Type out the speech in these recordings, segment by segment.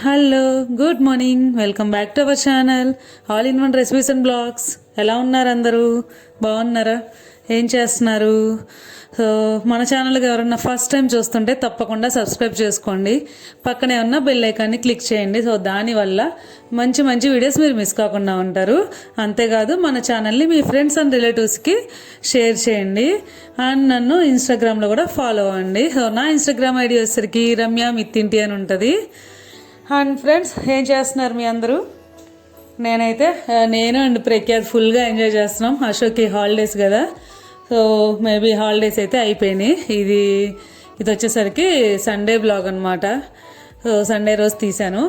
Hello, good morning. Welcome back to our channel all in one recipes and blogs. ఎలా ఉన్నారు అందరూ? బాగున్నారా? ఏం చేస్తున్నారు? సో మన ఛానల్కి ఎవరన్నా ఫస్ట్ టైం చూస్తుంటే తప్పకుండా సబ్స్క్రైబ్ చేసుకోండి. పక్కనే ఉన్న బెల్ ఐకాన్ని క్లిక్ చేయండి. సో దానివల్ల మంచి మంచి వీడియోస్ మీరు మిస్ కాకుండా ఉంటారు. అంతేకాదు మన ఛానల్ని మీ ఫ్రెండ్స్ అండ్ రిలేటివ్స్కి షేర్ చేయండి. అండ్ నన్ను ఇన్స్టాగ్రామ్లో కూడా ఫాలో అవ్వండి. సో నా ఇన్స్టాగ్రామ్ ఐడి వచ్చేసరికి రమ్య మిత్తింటి అని ఉంటుంది. అండ్ ఫ్రెండ్స్, ఏం చేస్తున్నారు మీ అందరూ? నేను అండ్ ప్రఖ్యాత్ ఫుల్గా ఎంజాయ్ చేస్తున్నాం. అశోక్కి హాలిడేస్ కదా, సో మేబీ హాలిడేస్ అయితే అయిపోయినాయి. ఇది వచ్చేసరికి సండే బ్లాగ్ అనమాట. సో సండే రోజు తీశాను.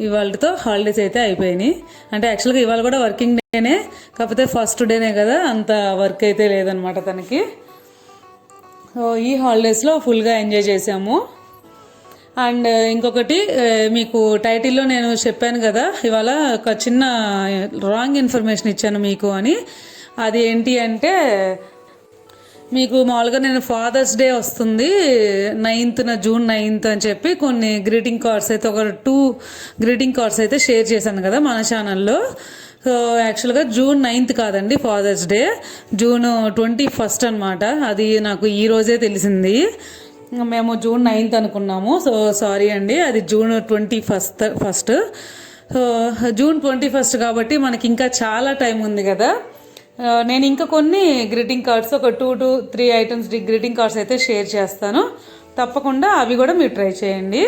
ఇవాళతో హాలిడేస్ అయితే అయిపోయినాయి. అంటే యాక్చువల్గా ఇవాళ కూడా వర్కింగ్ డేనే, కాకపోతే ఫస్ట్ డేనే కదా, అంత వర్క్ అయితే లేదనమాట తనకి. సో ఈ హాలిడేస్లో ఫుల్గా ఎంజాయ్ చేసాము. అండ్ ఇంకొకటి, మీకు టైటిల్లో నేను చెప్పాను కదా, ఇవాళ ఒక చిన్న రాంగ్ ఇన్ఫర్మేషన్ ఇచ్చాను మీకు అని. అది ఏంటి అంటే, మీకు మామూలుగా నేను ఫాదర్స్ డే వస్తుంది జూన్ 9th అని చెప్పి కొన్ని గ్రీటింగ్ కార్డ్స్ అయితే, ఒక 2 గ్రీటింగ్ కార్డ్స్ అయితే షేర్ చేశాను కదా మన ఛానల్లో. సో యాక్చువల్గా జూన్ 9th కాదండి ఫాదర్స్ డే, జూన్ 21st అనమాట. అది నాకు ఈ రోజే తెలిసింది. మేము జూన్ 9th అనుకున్నాము. సో సారీ అండి, అది June 21st. So June 21st కాబట్టి మనకి ఇంకా చాలా టైం ఉంది కదా. నేను ఇంకా కొన్ని గ్రీటింగ్ కార్డ్స్, ఒక 2 to 3 ఐటమ్స్ గ్రీటింగ్ కార్డ్స్ అయితే షేర్ చేస్తాను. తప్పకుండా అవి కూడా మీరు ట్రై చేయండి.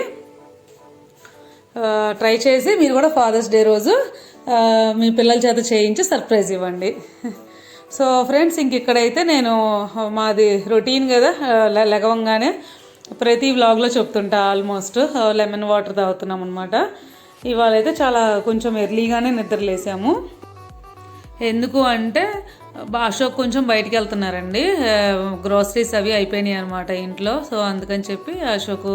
ట్రై చేసి మీరు కూడా ఫాదర్స్ డే రోజు మీ పిల్లల చేత చేయించి సర్ప్రైజ్ ఇవ్వండి. సో ఫ్రెండ్స్, ఇక్కడైతే నేను మాది రొటీన్ కదా, లెగవంగానే ప్రతి వ్లాగ్లో చెప్తుంటా ఆల్మోస్ట్ లెమన్ వాటర్ తాగుతున్నాం అనమాట. ఇవాళ అయితే కొంచెం ఎర్లీగానే నిద్రలేసాము. ఎందుకు అంటే అశోక్ కొంచెం బయటికి వెళ్తున్నారండి, గ్రోసరీస్ అవి అయిపోయినాయి అనమాట ఇంట్లో. సో అందుకని చెప్పి అశోక్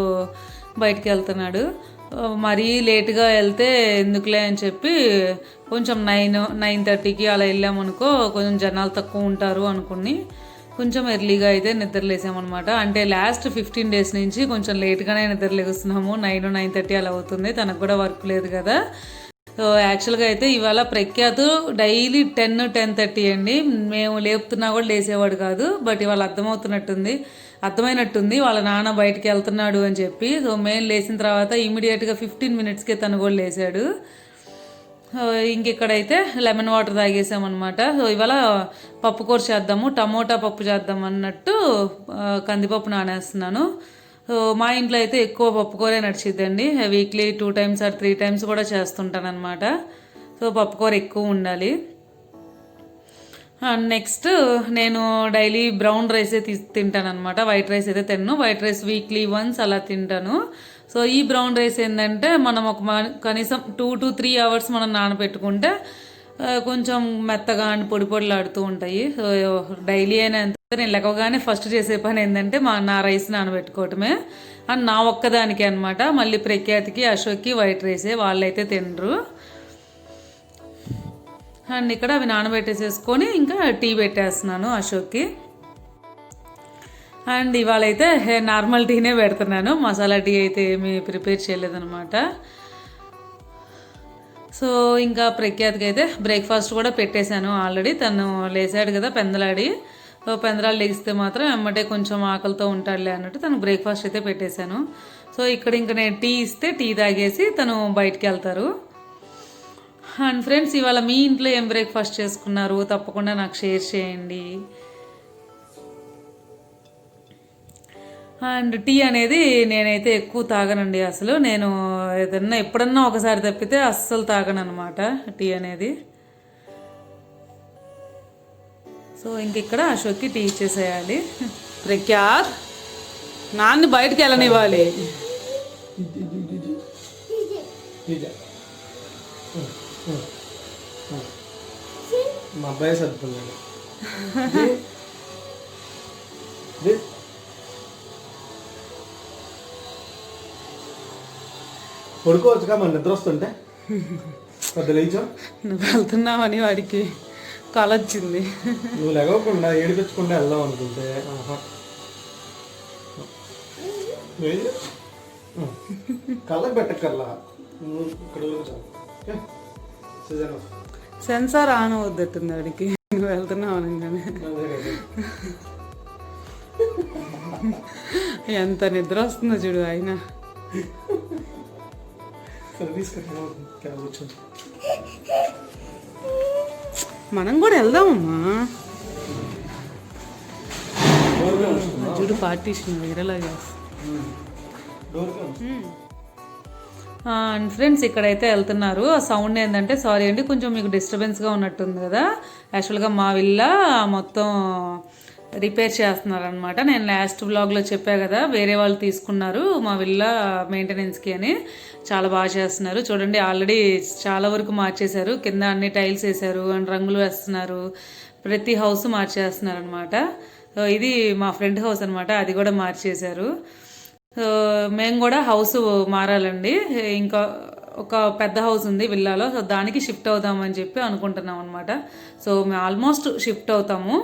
బయటికి వెళ్తున్నాడు. మరీ లేట్గా వెళ్తే ఎందుకులే అని చెప్పి కొంచెం 9:30కి అలా వెళ్ళామనుకో, కొంచెం జనాలు తక్కువ ఉంటారు అనుకుని కొంచెం ఎర్లీగా అయితే నిద్రలేసామన్నమాట. అంటే లాస్ట్ 15 days నుంచి కొంచెం లేట్గానే నిద్రలేస్తున్నాము. 9-9:30 అలా అవుతుంది. తనకు కూడా వర్క్ లేదు కదా. సో యాక్చువల్గా అయితే ఇవాళ ప్రఖ్యాత్ డైలీ 10-10:30 అండి. మేము లేపుతున్నా కూడా లేసేవాడు కాదు. బట్ ఇవాళ అర్థమైనట్టుంది వాళ్ళ నాన్న బయటికి వెళ్తున్నాడు అని చెప్పి. సో మేము లేచిన తర్వాత ఇమీడియట్గా 15 minutesకే తను కూడా లేచాడు. ఇక్కడైతే లెమన్ వాటర్ తాగేసామన్నమాట. సో ఇవాళ పప్పుకూర చేద్దాము, టమోటా పప్పు చేద్దాం అన్నట్టు కందిపప్పు నానేస్తున్నాను. సో మా ఇంట్లో అయితే ఎక్కువ పప్పుకూరే నడిచిద్దండి. వీక్లీ 2 times or 3 times కూడా చేస్తుంటాను అనమాట. సో పప్పుకూర ఎక్కువ ఉండాలి. అండ్ నెక్స్ట్, నేను డైలీ బ్రౌన్ రైసే తింటాను అనమాట. వైట్ రైస్ అయితే తిన్ను. వైట్ రైస్ వీక్లీ వన్స్ అలా తింటాను. సో ఈ బ్రౌన్ రైస్ ఏంటంటే, మనం కనీసం 2 to 3 hours మనం నానబెట్టుకుంటే కొంచెం మెత్తగా అండ్ పొడిలాడుతూ ఉంటాయి. సో డైలీ అయినా ఎంత, నేను లెక్కగానే ఫస్ట్ చేసే పని ఏంటంటే నా రైస్ నానబెట్టుకోవటమే. అండ్ నా ఒక్కదానికి అనమాట. మళ్ళీ ప్రఖ్యాతికి అశోక్కి వైట్ రైసే, వాళ్ళైతే తినరు. అండ్ ఇక్కడ అవి నానబెట్టేసేసుకొని ఇంకా టీ పెట్టేస్తున్నాను అశోక్కి. అండ్ ఇవాళ అయితే నార్మల్ టీనే పెడుతున్నాను, మసాలా టీ అయితే ఏమీ ప్రిపేర్ చేయలేదన్నమాట. సో ఇంకా ప్రఖ్యాతికి అయితే బ్రేక్ఫాస్ట్ కూడా పెట్టేశాను ఆల్రెడీ. తను లేచాడు కదా పెందలాడి. సో పెందలాడు లేగిస్తే మాత్రం వెంబటే కొంచెం ఆకలితో ఉంటాడులే అన్నట్టు తను బ్రేక్ఫాస్ట్ అయితే పెట్టేశాను. సో ఇక్కడ ఇంకా నేను టీ ఇస్తే టీ తాగేసి తను బయటికి వెళ్తారు. అండ్ ఫ్రెండ్స్, ఇవాళ మీ ఇంట్లో ఏం బ్రేక్ఫాస్ట్ చేసుకున్నారు తప్పకుండా నాకు షేర్ చేయండి. అండ్ టీ అనేది నేనైతే ఎక్కువ తాగనండి. అసలు నేను ఎప్పుడన్నా ఒకసారి తప్పితే అస్సలు తాగను అనమాట టీ అనేది. సో ఇక్కడ అశోక్కి టీ ఇచ్చేసేయాలి. ప్రఖ్యాత్, నాన్ని బయటికి వెళ్ళనివ్వాలి. మా అబ్బాయి సర్దుకున్నాడు. పడుకోవచ్చుగా, మన నిద్ర వస్తుంటే పెద్ద లేచా. నువ్వు వెళ్తున్నావని వాడికి కల వచ్చింది. నువ్వు లేవకుండా ఏడిపించకుండా వెళ్దాం అనుకుంటే కళ్ళకి పెట్టక్కర్లా నువ్వు ఇక్కడ వరకు చాలు ఓకే సీజన్ సెన్సార్ ఆన్ అవుద్దట్టుంది వాడికి నువ్వు వెళ్తున్నావు అనగానే. ఎంత నిద్ర వస్తుందో చూడు ఆయన. సర్వీస్ కూర్చోండి. మనం కూడా వెళ్దామమ్మా. చూడు పార్టీషన్ వేరేలా చేస్తా. అండ్ ఫ్రెండ్స్ ఇక్కడైతే వెళ్తున్నారు. ఆ సౌండ్ ఏంటంటే సారీ అండి, కొంచెం మీకు డిస్టర్బెన్స్గా ఉన్నట్టుంది కదా. యాక్చువల్గా మా విల్లా మొత్తం రిపేర్ చేస్తున్నారు అనమాట. నేను లాస్ట్ వ్లాగ్లో చెప్పా కదా, వేరే వాళ్ళు తీసుకున్నారు మా విల్లా మెయింటెనెన్స్కి అని. చాలా బాగా చేస్తున్నారు చూడండి. ఆల్రెడీ చాలా వరకు మార్చేశారు. కింద అన్ని టైల్స్ వేశారు అండ్ రంగులు వేస్తున్నారు. ప్రతి హౌస్ మార్చేస్తున్నారు అనమాట. ఇది మా ఫ్రెండ్ హౌస్ అనమాట, అది కూడా మార్చేశారు. మేము కూడా హౌస్ మారాలండి. ఇంకా ఒక పెద్ద హౌస్ ఉంది విల్లాలో, సో దానికి షిఫ్ట్ అవుదామని చెప్పి అనుకుంటున్నాం అనమాట. సో మేము ఆల్మోస్ట్ షిఫ్ట్ అవుతాము.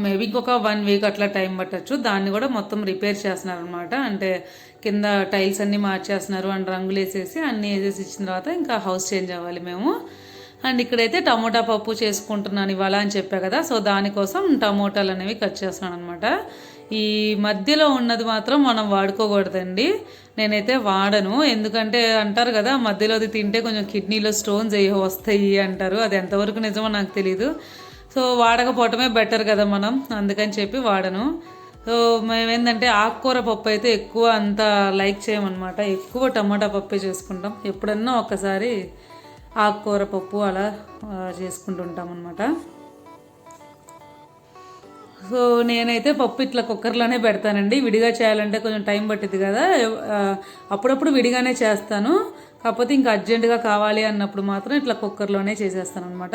మేబీ ఇంకొక 1 వీక్ అట్లా టైం పట్టచ్చు. దాన్ని కూడా మొత్తం రిపేర్ చేస్తున్నారు అనమాట. అంటే కింద టైల్స్ అన్నీ మార్చేస్తున్నారు అండ్ రంగులు వేసేసి అన్నీ వేసేసి ఇచ్చిన తర్వాత ఇంకా హౌస్ చేంజ్ అవ్వాలి మేము. అండ్ ఇక్కడైతే టమోటా పప్పు చేసుకుంటున్నాను ఇవాళ అని చెప్పా కదా, సో దానికోసం టమోటాలు అనేవి కట్ చేస్తున్నాను అనమాట. ఈ మధ్యలో ఉన్నది మాత్రం మనం వాడుకోకూడదండి. నేనైతే వాడను, ఎందుకంటే అంటారు కదా మధ్యలోది తింటే కొంచెం కిడ్నీలో స్టోన్స్ వస్తాయి అంటారు. అది ఎంతవరకు నిజమో నాకు తెలీదు. సో వాడకపోవటమే బెటర్ కదా మనం, అందుకని చెప్పి వాడను. సో మేమేంటంటే ఆకుకూర పప్పు అయితే ఎక్కువ అంత లైక్ చేయమన్నమాట. ఎక్కువ టమాటా పప్పే చేసుకుంటాం. ఎప్పుడన్నా ఒక్కసారి ఆకుకూర పప్పు అలా చేసుకుంటుంటాం అన్నమాట. సో నేనైతే పప్పు ఇట్లా కుక్కర్లోనే పెడతానండి. విడిగా చేయాలంటే కొంచెం టైం పట్టింది కదా, అప్పుడప్పుడు విడిగానే చేస్తాను. కాకపోతే ఇంకా అర్జెంటుగా కావాలి అన్నప్పుడు మాత్రం ఇట్లా కుక్కర్లోనే చేసేస్తాను అనమాట.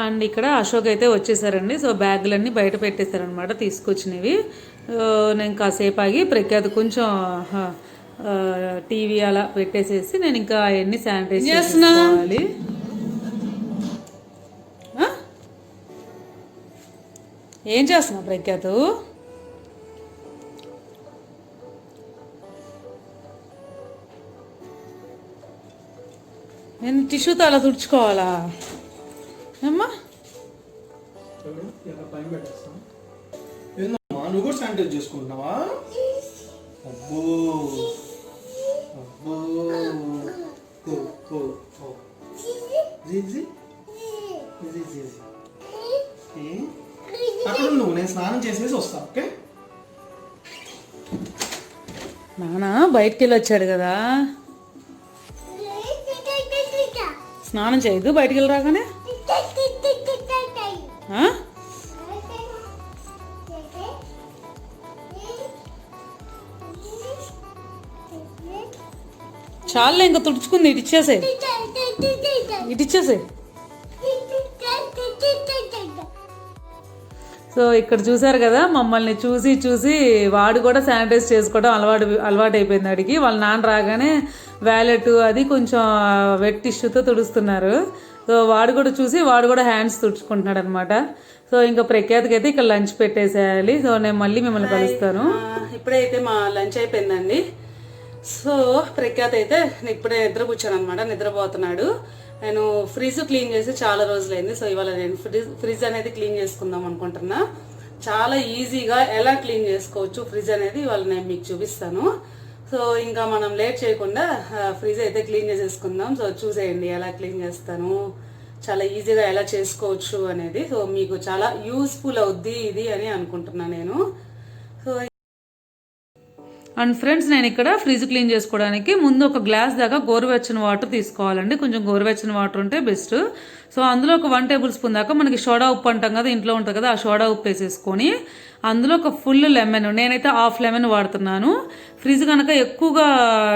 అండ్ ఇక్కడ అశోక్ అయితే వచ్చేసారండి. సో బ్యాగులన్నీ బయట పెట్టేశారనమాట తీసుకొచ్చినవి. నేను కాసేపు ఆగి ప్రఖ్యాత కొంచెం టీవీ అలా పెట్టేసేసి నేను ఇంకా అవన్నీ శానిటైజ్ చేసుకోవాలి. ఏం చేస్తున్నావు ప్రఖ్యాత? నేను టిష్యూతో అలా తుడుచుకోవాలా అమ్మా? నువ్వు కూడా శానిటైజ్ చేసుకుంటున్నావా? అబ్బో అబ్బో అక్కడ నువ్వు నేను స్నానం చేసేసి వస్తా. ఓకే నాన్న బయటికి వెళ్ళి వచ్చాడు కదా, స్నానం చేయదు బయటికి వెళ్ళి రాగానే. చాలే ఇంకా తుడుచుకుంది, ఇటు ఇచ్చేసే. సో ఇక్కడ చూసారు కదా, మమ్మల్ని చూసి చూసి వాడు కూడా శానిటైజ్ చేసుకోవడం అలవాటు అయిపోయింది వాడికి. వాళ్ళ నాన్న రాగానే వ్యాలెట్ అది కొంచెం వెట్ టిష్యూతో తుడుస్తున్నారు. సో వాడు కూడా చూసి వాడు కూడా హ్యాండ్స్ తుడుచుకుంటున్నాడు అనమాట. సో ఇంకా ప్రఖ్యాతకి అయితే ఇక్కడ లంచ్ పెట్టేసేయాలి. సో నేను మళ్ళీ మిమ్మల్ని కలుస్తాను. ఇప్పుడైతే మా లంచ్ అయిపోయిందండి. సో ప్రఖ్యాత అయితే ఇప్పుడే నిద్ర కూర్చాను అనమాట, నిద్రపోతున్నాడు. నేను ఫ్రిడ్జ్ క్లీన్ చేసి చాలా రోజులైంది. సో ఇవాళ నేను ఫ్రిడ్జ్ అనేది క్లీన్ చేసుకుందాం అనుకుంటున్నా. చాలా ఈజీగా ఎలా క్లీన్ చేసుకోవచ్చు ఫ్రిడ్జ్ అనేది ఇవాళ నేను మీకు చూపిస్తాను. సో ఇంకా మనం లేట్ చేయకుండా ఫ్రిడ్జ్ అయితే క్లీన్ చేసేసుకుందాం. సో చూసేయండి ఎలా క్లీన్ చేస్తాను, చాలా ఈజీగా ఎలా చేసుకోవచ్చు అనేది. సో మీకు చాలా యూస్ఫుల్ అవుద్ది ఇది అని అనుకుంటున్నాను నేను. సో అండ్ ఫ్రెండ్స్ నేను ఇక్కడ ఫ్రిడ్జ్ క్లీన్ చేసుకోవడానికి ముందు ఒక గ్లాస్ దాకా గోరువెచ్చని వాటర్ తీసుకోవాలండి. కొంచెం గోరువెచ్చని వాటర్ ఉంటే బెస్ట్. సో అందులో ఒక 1 టేబుల్ స్పూన్ దాకా మనకి సోడా ఉప్పు అంటాం కదా, ఇంట్లో ఉంటుంది కదా, ఆ సోడా ఉప్పు వేసేసుకొని అందులో ఒక ఫుల్ లెమన్, నేనైతే హాఫ్ లెమన్ వాడుతున్నాను. ఫ్రిడ్జ్ కనుక ఎక్కువగా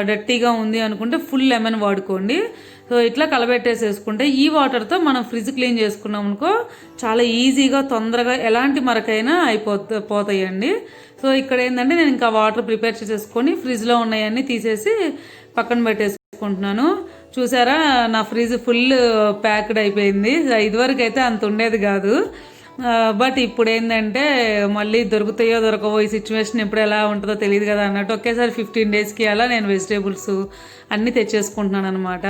డర్టీగా ఉంది అనుకుంటే ఫుల్ లెమన్ వాడుకోండి. సో ఇట్లా కలబెట్టేసేసుకుంటే ఈ వాటర్తో మనం ఫ్రిడ్జ్ క్లీన్ చేసుకున్నాం అనుకో చాలా ఈజీగా తొందరగా ఎలాంటి మరకైనా పోతాయండి. సో ఇక్కడ ఏంటంటే నేను ఇంకా వాటర్ ప్రిపేర్ చేసేసుకొని ఫ్రిడ్జ్లో ఉన్నాయన్నీ తీసేసి పక్కన పెట్టేసుకుంటున్నాను. చూసారా నా ఫ్రిడ్జ్ ఫుల్ ప్యాక్డ్ అయిపోయింది. ఇదివరకు అయితే అంత ఉండేది కాదు. బట్ ఇప్పుడు ఏంటంటే మళ్ళీ దొరుకుతాయో దొరకవో ఈ సిచ్యువేషన్ ఎప్పుడు ఎలా ఉంటుందో తెలియదు కదా అన్నట్టు ఒకేసారి 15 డేస్కి అలా నేను వెజిటేబుల్స్ అన్నీ తెచ్చేసుకుంటున్నాను అనమాట.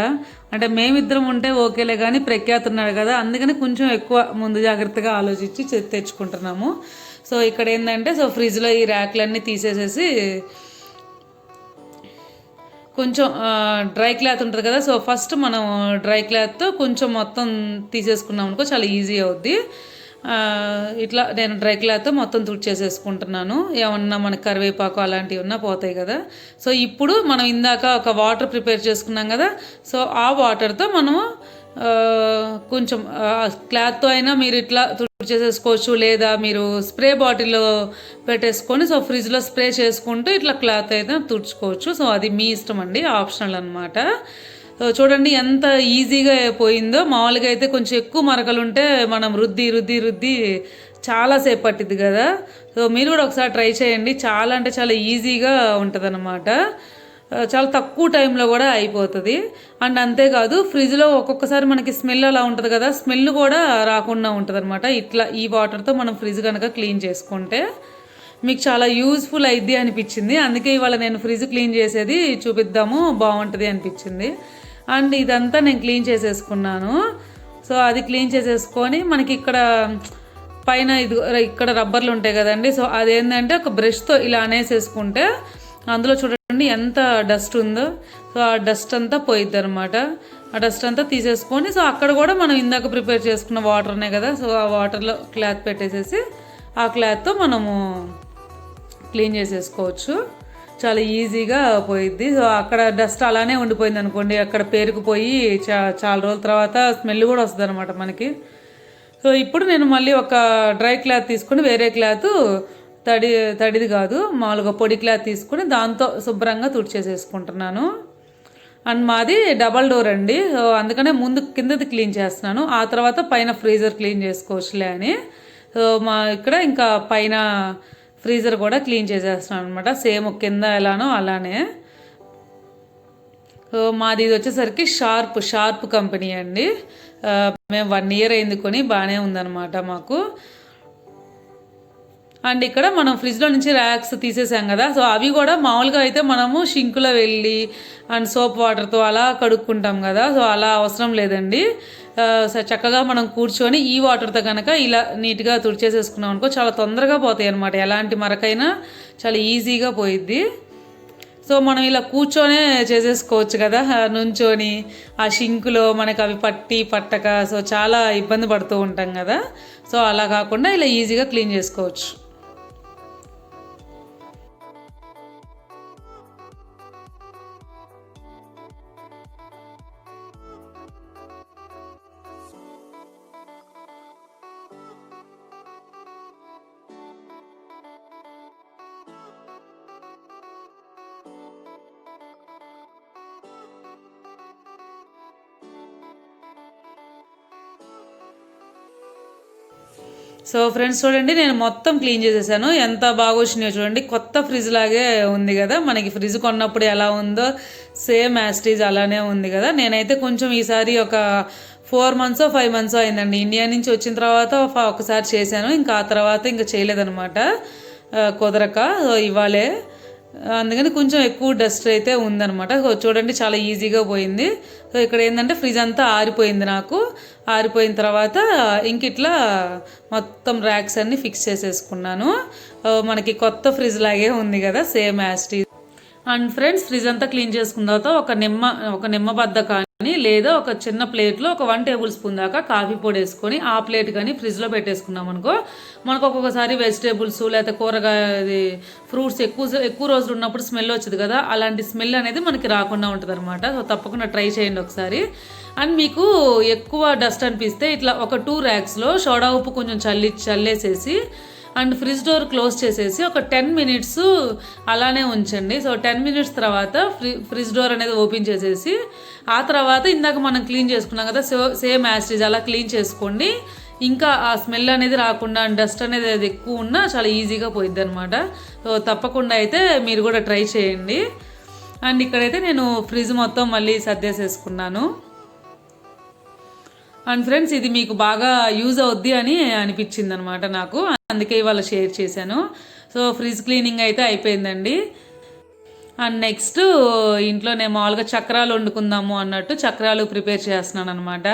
అంటే మేమిద్దరం ఉంటే ఓకేలే కానీ ప్రఖ్యాత్ ఉన్నాడు కదా, అందుకని కొంచెం ఎక్కువ ముందు జాగ్రత్తగా ఆలోచించి తెచ్చుకుంటున్నాము. సో ఇక్కడ ఏంటంటే ఫ్రిడ్జ్లో ఈ ర్యాక్లన్నీ తీసేసేసి కొంచెం డ్రై క్లాత్ ఉంటుంది కదా, సో ఫస్ట్ మనం డ్రై క్లాత్తో కొంచెం మొత్తం తీసేసుకున్నాం అనుకో చాలా ఈజీ అవుద్ది. ఇట్లా నేను డ్రై క్లాత్తో మొత్తం తుడిచేసేసుకుంటున్నాను. ఏమన్నా మనకి కరివేపాకు అలాంటివి ఉన్నా పోతాయి కదా. సో ఇప్పుడు మనం ఇందాక ఒక వాటర్ ప్రిపేర్ చేసుకున్నాం కదా, సో ఆ వాటర్తో మనము కొంచెం క్లాత్తో అయినా మీరు ఇట్లా తుడిచేసేసుకోవచ్చు, లేదా మీరు స్ప్రే బాటిల్లో పెట్టేసుకొని సో ఫ్రిడ్జ్లో స్ప్రే చేసుకుంటూ ఇట్లా క్లాత్ అయితే తుడుచుకోవచ్చు. సో అది మీ ఇష్టం అండి, ఆప్షనల్ అనమాట. చూడండి ఎంత ఈజీగా పోయిందో. మామూలుగా అయితే కొంచెం ఎక్కువ మరకలు ఉంటే మనం రుద్ది చాలాసేపు పట్టిద్ది కదా. సో మీరు కూడా ఒకసారి ట్రై చేయండి, చాలా అంటే చాలా ఈజీగా ఉంటుంది అనమాట. చాలా తక్కువ టైంలో కూడా అయిపోతుంది. అండ్ అంతేకాదు ఫ్రిడ్జ్లో ఒక్కొక్కసారి మనకి స్మెల్ అలా ఉంటుంది కదా, స్మెల్ కూడా రాకుండా ఉంటుంది అనమాట. ఇట్లా ఈ వాటర్తో మనం ఫ్రిడ్జ్ కనుక క్లీన్ చేసుకుంటే మీకు చాలా యూజ్ఫుల్ అయింది అనిపించింది. అందుకే ఇవాళ నేను ఫ్రిడ్జ్ క్లీన్ చేసేది చూపిద్దాము, బాగుంటుంది అనిపించింది. అండ్ ఇదంతా నేను క్లీన్ చేసేసుకున్నాను. సో అది క్లీన్ చేసేసుకొని మనకి ఇక్కడ పైన ఇక్కడ రబ్బర్లు ఉంటాయి కదండి, సో అదేంటంటే ఒక బ్రష్తో ఇలా అనేసేసుకుంటే అందులో చూడండి ఎంత డస్ట్ ఉందో. సో ఆ డస్ట్ అంతా పోయిద్ది అనమాట. ఆ డస్ట్ అంతా తీసేసుకొని సో అక్కడ కూడా మనం ఇందాక ప్రిపేర్ చేసుకున్న వాటర్నే కదా, సో ఆ వాటర్లో క్లాత్ పెట్టేసేసి ఆ క్లాత్తో మనము క్లీన్ చేసేసుకోవచ్చు. చాలా ఈజీగా పోయిద్ది. సో అక్కడ డస్ట్ అలానే ఉండిపోయింది అనుకోండి, అక్కడ పేరుకుపోయి చాలా రోజుల తర్వాత స్మెల్ కూడా వస్తుంది అనమాట మనకి. సో ఇప్పుడు నేను మళ్ళీ ఒక డ్రై క్లాత్ తీసుకుని వేరే క్లాత్ తడిది కాదు మామూలుగా పొడి క్లాత్ తీసుకుని దాంతో శుభ్రంగా తుడిచేసేసుకుంటున్నాను. అండ్ మాది డబల్ డోర్ అండి, సో అందుకనే ముందు కిందది క్లీన్ చేస్తున్నాను, ఆ తర్వాత పైన ఫ్రీజర్ క్లీన్ చేసుకోవచ్చులే అని. సో మా ఇక్కడ ఇంకా పైన ఫ్రీజర్ కూడా క్లీన్ చేసేస్తున్నాను అనమాట, సేమ్ కింద ఎలానో అలానే. సో మాది ఇది వచ్చేసరికి షార్ప్ కంపెనీ అండి. మేము 1 year అయింది కొని, బాగానే ఉందన్నమాట మాకు. అండ్ ఇక్కడ మనం ఫ్రిడ్జ్లో నుంచి ర్యాక్స్ తీసేసాం కదా, సో అవి కూడా మామూలుగా అయితే మనము షింకులో వెళ్ళి అండ్ సోప్ వాటర్తో అలా కడుక్కుంటాం కదా, సో అలా అవసరం లేదండి. చక్కగా మనం కూర్చొని ఈ వాటర్తో కనుక ఇలా నీట్గా తుడిచేసేసుకున్నాం అనుకో చాలా తొందరగా పోతాయి అనమాట. ఎలాంటి మరకైనా చాలా ఈజీగా పోయిద్ది. సో మనం ఇలా కూర్చొనే చేసేసుకోవచ్చు కదా, నుంచొని ఆ షింకులో మనకు అవి పట్టక సో చాలా ఇబ్బంది పడుతూ ఉంటాం కదా. సో అలా కాకుండా ఇలా ఈజీగా క్లీన్ చేసుకోవచ్చు. సో ఫ్రెండ్స్ చూడండి, నేను మొత్తం క్లీన్ చేసేసాను. ఎంత బాగా వచ్చినాయో చూడండి, కొత్త ఫ్రిడ్జ్ లాగే ఉంది కదా. మనకి ఫ్రిడ్జ్ కొన్నప్పుడు ఎలా ఉందో సేమ్ యాస్టీజ్ అలానే ఉంది కదా. నేనైతే కొంచెం ఈసారి ఒక 4 months 5 months అయిందండి ఇండియా నుంచి వచ్చిన తర్వాత ఒకసారి చేశాను, ఇంకా ఆ తర్వాత ఇంకా చేయలేదన్నమాట కుదరక. సో ఇవాళే అందుకని కొంచెం ఎక్కువ డస్ట్ అయితే ఉందన్నమాట. సో చూడండి చాలా ఈజీగా పోయింది. సో ఇక్కడ ఏంటంటే ఫ్రిడ్జ్ అంతా ఆరిపోయింది నాకు. ఆరిపోయిన తర్వాత ఇంక ఇట్లా మొత్తం ర్యాక్స్ అన్నీ ఫిక్స్ చేసేసుకున్నాను. మనకి కొత్త ఫ్రిడ్జ్ లాగే ఉంది కదా, సేమ్ యాస్టీ. అండ్ ఫ్రెండ్స్ ఫ్రిడ్జ్ అంతా క్లీన్ చేసుకున్న తర్వాత ఒక నిమ్మ బద్ద కానీ లేదా ఒక చిన్న ప్లేట్లో ఒక 1 tablespoon దాకా కాఫీ పొడి వేసుకొని ఆ ప్లేట్ కానీ ఫ్రిడ్జ్లో పెట్టేసుకున్నాం అనుకో, మనకు ఒక్కొక్కసారి వెజిటేబుల్స్ లేదా కూరగాయ ఫ్రూట్స్ ఎక్కువ రోజులు ఉన్నప్పుడు స్మెల్ వచ్చింది కదా, అలాంటి స్మెల్ అనేది మనకి రాకుండా ఉంటుంది అనమాట. సో తప్పకుండా ట్రై చేయండి ఒకసారి. అండ్ మీకు ఎక్కువ డస్ట్ అనిపిస్తే ఇట్లా ఒక 2 racksలో సోడా ఉప్పు కొంచెం చల్లేసేసి అండ్ ఫ్రిడ్జ్ డోర్ క్లోజ్ చేసేసి ఒక 10 minutes అలానే ఉంచండి. సో 10 minutes తర్వాత ఫ్రిడ్జ్ డోర్ అనేది ఓపెన్ చేసేసి ఆ తర్వాత ఇందాక మనం క్లీన్ చేసుకున్నాం కదా, సేమ్ యాస్టీజ్ అలా క్లీన్ చేసుకోండి. ఇంకా ఆ స్మెల్ అనేది రాకుండా డస్ట్ అనేది అది ఎక్కువ ఉన్నా చాలా ఈజీగా పోయిద్ది అనమాట. సో తప్పకుండా అయితే మీరు కూడా ట్రై చేయండి. అండ్ ఇక్కడైతే నేను ఫ్రిడ్జ్ మొత్తం మళ్ళీ సర్దేసేసుకున్నాను. అండ్ ఫ్రెండ్స్ ఇది మీకు బాగా యూజ్ అవుద్ది అని అనిపించింది అనమాట నాకు, అందుకే ఇవాళ షేర్ చేశాను. సో ఫ్రిడ్జ్ క్లీనింగ్ అయితే అయిపోయిందండి. అండ్ నెక్స్ట్ ఇంట్లో నేను మామూలుగా చక్రాలు వండుకుందాము అన్నట్టు చక్రాలు ప్రిపేర్ చేస్తున్నాను అనమాట.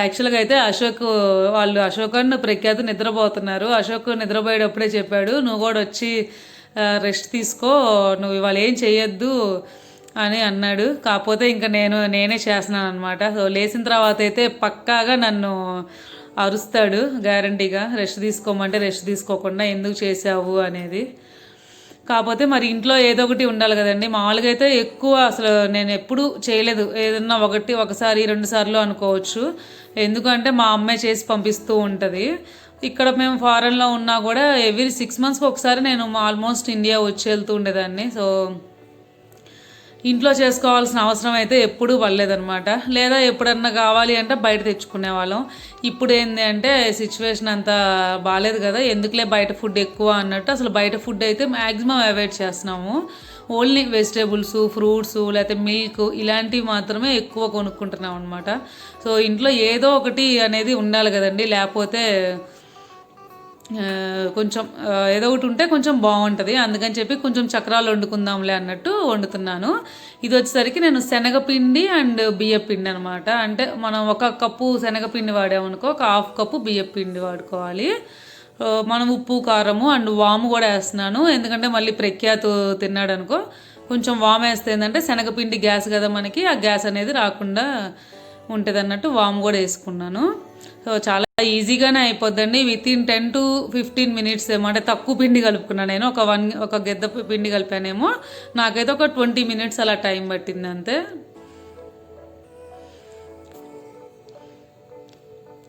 యాక్చువల్గా అయితే అశోక్ అన్న ప్రఖ్యాతి నిద్రపోతున్నారు. అశోక్ నిద్రపోయేటప్పుడే చెప్పాడు, నువ్వు కూడా వచ్చి రెస్ట్ తీసుకో, నువ్వు ఇవాళ ఏం చెయ్యొద్దు అని అన్నాడు. కాకపోతే ఇంకా నేనే చేస్తున్నాను అనమాట. సో లేచిన తర్వాత అయితే పక్కాగా నన్ను అరుస్తాడు గ్యారంటీగా, రెస్ట్ తీసుకోమంటే రెస్ట్ తీసుకోకుండా ఎందుకు చేసావు అనేది. కాకపోతే మరి ఇంట్లో ఏదో ఒకటి ఉండాలి కదండి. మామూలుగా అయితే ఎక్కువ అసలు నేను ఎప్పుడూ చేయలేదు, ఏదన్నా ఒకసారి 2 సార్లు అనుకోవచ్చు. ఎందుకంటే మా అమ్మాయి చేసి పంపిస్తూ ఉంటుంది. ఇక్కడ మేము ఫారెన్లో ఉన్నా కూడా ఎవ్రీ 6 మంత్స్కి ఒకసారి నేను ఆల్మోస్ట్ ఇండియా వచ్చి వెళ్తూ ఉండేదాన్ని. సో ఇంట్లో చేసుకోవాల్సిన అవసరం అయితే ఎప్పుడూ పడలేదనమాట. లేదా ఎప్పుడన్నా కావాలి అంటే బయట తెచ్చుకునేవాళ్ళం. ఇప్పుడు ఏంది అంటే సిచ్యువేషన్ అంతా బాగాలేదు కదా, ఎందుకులే బయట ఫుడ్ ఎక్కువ అన్నట్టు అసలు బయట ఫుడ్ అయితే మ్యాక్సిమం అవాయిడ్ చేస్తున్నాము. ఓన్లీ వెజిటేబుల్స్, ఫ్రూట్స్, లేకపోతే మిల్క్ ఇలాంటివి మాత్రమే ఎక్కువ కొనుక్కుంటున్నాం అనమాట. సో ఇంట్లో ఏదో ఒకటి అనేది ఉండాలి కదండి, లేకపోతే కొంచెం ఏదో ఒకటి ఉంటే కొంచెం బాగుంటుంది. అందుకని చెప్పి కొంచెం చక్రాలు వండుకుందాంలే అన్నట్టు వండుతున్నాను. ఇది వచ్చేసరికి నేను శనగపిండి అండ్ బియ్యపిండి అనమాట. అంటే మనం 1 కప్పు శనగపిండి వాడామనుకో, 1/2 కప్పు బియ్యపిండి వాడుకోవాలి. మనం ఉప్పు, కారము అండ్ వాము కూడా వేస్తున్నాను. ఎందుకంటే మళ్ళీ ప్రఖ్యాతు తిన్నాడు అనుకో, కొంచెం వాము వేస్తే ఏంటంటే శనగపిండి గ్యాస్ కదా మనకి, ఆ గ్యాస్ అనేది రాకుండా ఉంటుంది అన్నట్టు వాము కూడా వేసుకున్నాను. సో చాలా ఈజీగానే అయిపోద్దండి. వితిన్ 10 to 15 minutes ఏమో, అంటే తక్కువ పిండి కలుపుకున్నాను నేను. ఒక గెద్ద పిండి కలిపానేమో, నాకైతే ఒక 20 minutes అలా టైం పట్టింది అంతే.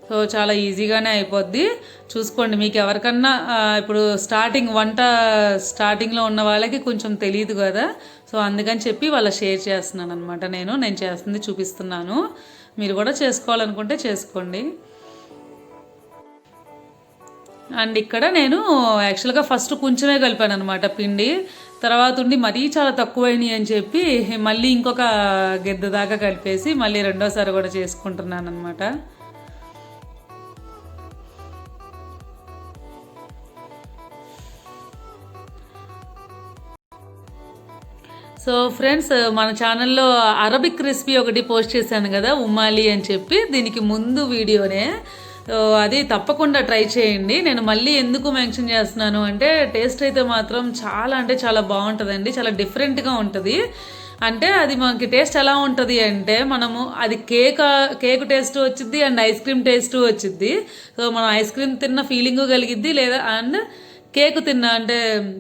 సో చాలా ఈజీగానే అయిపోద్ది. చూసుకోండి, మీకు ఎవరికన్నా ఇప్పుడు వంట స్టార్టింగ్లో ఉన్న వాళ్ళకి కొంచెం తెలియదు కదా, సో అందుకని చెప్పి వాళ్ళ షేర్ చేస్తున్నాను అనమాట. నేను చేస్తుంది చూపిస్తున్నాను. మీరు కూడా చేసుకోవాలనుకుంటే చేసుకోండి. అండ్ ఇక్కడ నేను యాక్చువల్గా ఫస్ట్ కొంచెమే కలిపాను అనమాట పిండి. తర్వాత ఉండి మరీ చాలా తక్కువైనాయి అని చెప్పి మళ్ళీ ఇంకొక గెద్ద దాకా కలిపేసి మళ్ళీ రెండోసారి కూడా చేసుకుంటున్నాను అనమాట. సో ఫ్రెండ్స్, మన ఛానల్లో అరబిక్ రెసిపీ ఒకటి పోస్ట్ చేశాను కదా, ఉమ్మాలి అని చెప్పి, దీనికి ముందు వీడియోనే. అది తప్పకుండా ట్రై చేయండి. నేను మళ్ళీ ఎందుకు మెన్షన్ చేస్తున్నాను అంటే టేస్ట్ అయితే మాత్రం చాలా బాగుంటుందండి, చాలా డిఫరెంట్గా ఉంటుంది. అంటే అది మనకి టేస్ట్ ఎలా ఉంటుంది అంటే, మనము అది కేక్ టేస్ట్ వచ్చింది అండ్ ఐస్ క్రీమ్ టేస్ట్ వచ్చింది. సో మనం ఐస్ క్రీమ్ తిన్న ఫీలింగు కలిగిద్ది, లేదా అండ్ కేక్ అంటే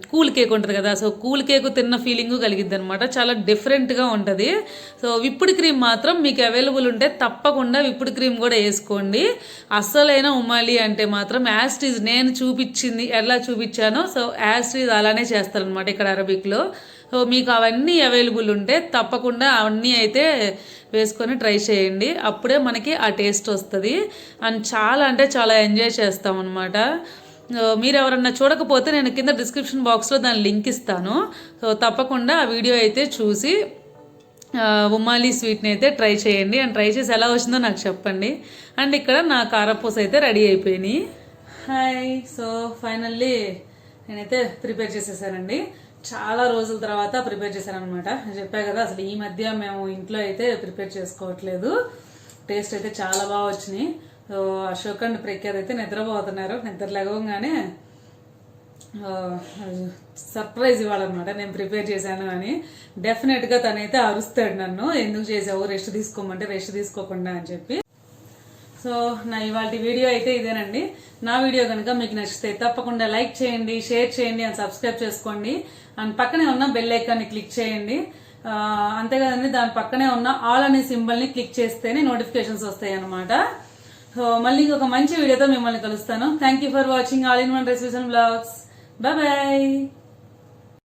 కూల్ కేక్ ఉంటుంది కదా, సో కూల్ కేక్ తిన్న ఫీలింగు కలిగిద్ది అనమాట. చాలా డిఫరెంట్గా ఉంటుంది. సో విప్పుడు క్రీమ్ మాత్రం మీకు అవైలబుల్ ఉంటే తప్పకుండా విప్పుడు క్రీమ్ కూడా వేసుకోండి. అస్సలైన ఉమ్మాలి అంటే మాత్రం యాస్టీజ్ నేను చూపించింది ఎలా చూపించానో, సో యాస్టీజ్ అలానే చేస్తారనమాట ఇక్కడ అరబిక్లో. సో మీకు అవన్నీ అవైలబుల్ ఉంటే తప్పకుండా అవన్నీ అయితే వేసుకొని ట్రై చేయండి. అప్పుడే మనకి ఆ టేస్ట్ వస్తుంది అండ్ చాలా ఎంజాయ్ చేస్తాం అనమాట. మీరు ఎవరన్నా చూడకపోతే నేను కింద డిస్క్రిప్షన్ బాక్స్లో దాని లింక్ ఇస్తాను. సో తప్పకుండా ఆ వీడియో అయితే చూసి ఉమ్మాలి స్వీట్ని అయితే ట్రై చేయండి. అండ్ ట్రై చేసి ఎలా వచ్చిందో నాకు చెప్పండి. అండ్ ఇక్కడ నా కారపూస అయితే రెడీ అయిపోయినాయి. హాయ్, సో ఫైనల్లీ నేనైతే ప్రిపేర్ చేసేసానండి. చాలా రోజుల తర్వాత ప్రిపేర్ చేశాను అనమాట. చెప్పా కదా, అసలు ఈ మధ్య మేము ఇంట్లో అయితే ప్రిపేర్ చేసుకోవట్లేదు. టేస్ట్ అయితే చాలా బాగా వచ్చినాయి. సో అశోక్ అండ్ ప్రఖ్యాత్ అయితే నిద్రపోతున్నారు. నిద్ర లేవగానే సర్ప్రైజ్ ఇవ్వాలన్నమాట, నేను ప్రిపేర్ చేశాను అని. డెఫినెట్గా తనైతే అరుస్తాడు నన్ను, ఎందుకు చేసావు, రెస్ట్ తీసుకోమంటే రెస్ట్ తీసుకోకుండా అని చెప్పి. సో నా ఇవాళ వీడియో అయితే ఇదేనండి. నా వీడియో కనుక మీకు నచ్చితే తప్పకుండా లైక్ చేయండి, షేర్ చేయండి అండ్ సబ్స్క్రైబ్ చేసుకోండి. అండ్ పక్కనే ఉన్న బెల్ ఐకాన్ని క్లిక్ చేయండి. అంతే కదండి, దాని పక్కనే ఉన్న ఆల్ అనే సింబల్ని క్లిక్ చేస్తేనే నోటిఫికేషన్స్ వస్తాయి అన్నమాట. సో మళ్ళీ ఇంకొక మంచి వీడియోతో మిమ్మల్ని కలుస్తాను. Thank you for watching all in one recipes and blogs. Bye.